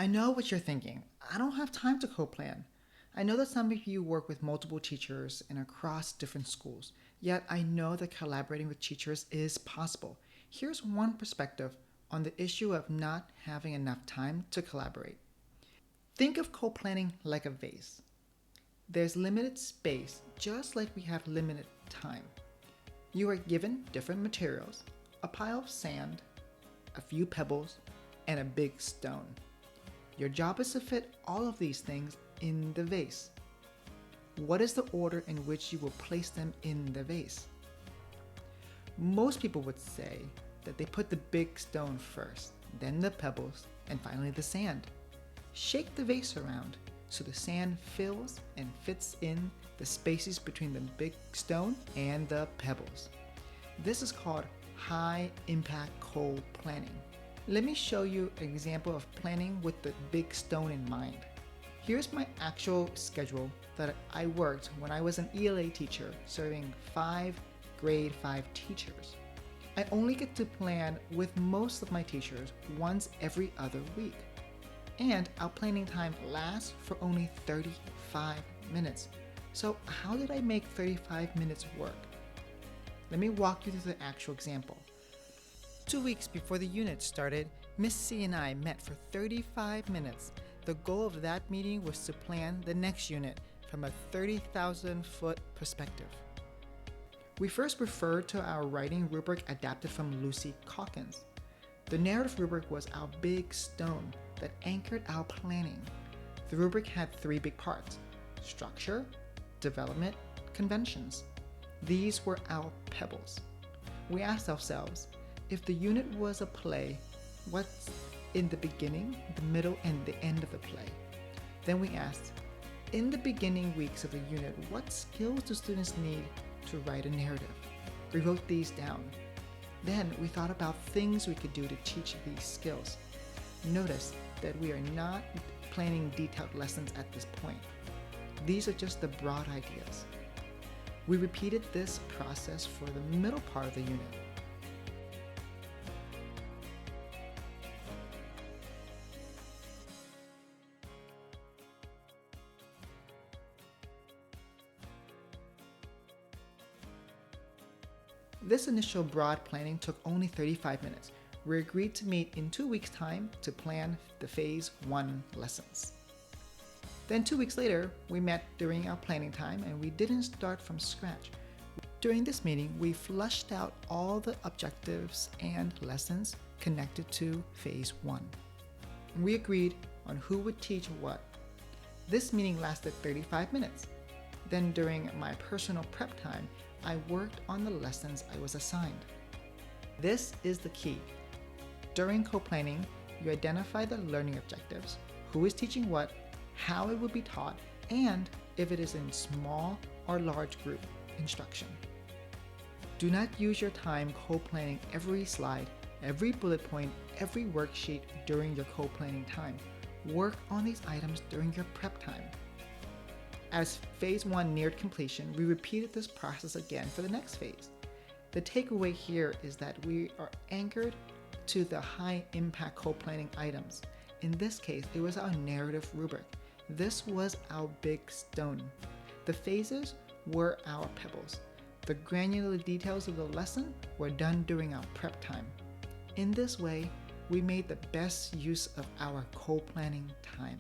I know what you're thinking. I don't have time to co-plan. I know that some of you work with multiple teachers and across different schools, yet I know that collaborating with teachers is possible. Here's one perspective on the issue of not having enough time to collaborate. Think of co-planning like a vase. There's limited space, just like we have limited time. You are given different materials, a pile of sand, a few pebbles, and a big stone. Your job is to fit all of these things in the vase. What is the order in which you will place them in the vase? Most people would say that they put the big stone first, then the pebbles, and finally the sand. Shake the vase around so the sand fills and fits in the spaces between the big stone and the pebbles. This is called high impact co-planning. Let me show you an example of planning with the big stone in mind. Here's my actual schedule that I worked when I was an ELA teacher serving 5 grade 5 teachers. I only get to plan with most of my teachers once every other week. And our planning time lasts for only 35 minutes. So how did I make 35 minutes work? Let me walk you through the actual example. 2 weeks before the unit started, Miss C and I met for 35 minutes. The goal of that meeting was to plan the next unit from a 30,000-foot perspective. We first referred to our writing rubric adapted from Lucy Calkins. The narrative rubric was our big stone that anchored our planning. The rubric had 3 big parts: structure, development, conventions. These were our pebbles. We asked ourselves, if the unit was a play, what's in the beginning, the middle, and the end of the play? Then we asked, in the beginning weeks of the unit, what skills do students need to write a narrative? We wrote these down. Then we thought about things we could do to teach these skills. Notice that we are not planning detailed lessons at this point. These are just the broad ideas. We repeated this process for the middle part of the unit. This initial broad planning took only 35 minutes. We agreed to meet in 2 weeks' time to plan the Phase 1 lessons. Then 2 weeks later, we met during our planning time and we didn't start from scratch. During this meeting, we flushed out all the objectives and lessons connected to Phase 1. We agreed on who would teach what. This meeting lasted 35 minutes. Then during my personal prep time, I worked on the lessons I was assigned. This is the key. During co-planning, you identify the learning objectives, who is teaching what, how it will be taught, and if it is in small or large group instruction. Do not use your time co-planning every slide, every bullet point, every worksheet during your co-planning time. Work on these items during your prep time. As Phase 1 neared completion, we repeated this process again for the next phase. The takeaway here is that we are anchored to the high impact co-planning items. In this case, it was our narrative rubric. This was our big stone. The phases were our pebbles. The granular details of the lesson were done during our prep time. In this way, we made the best use of our co-planning time.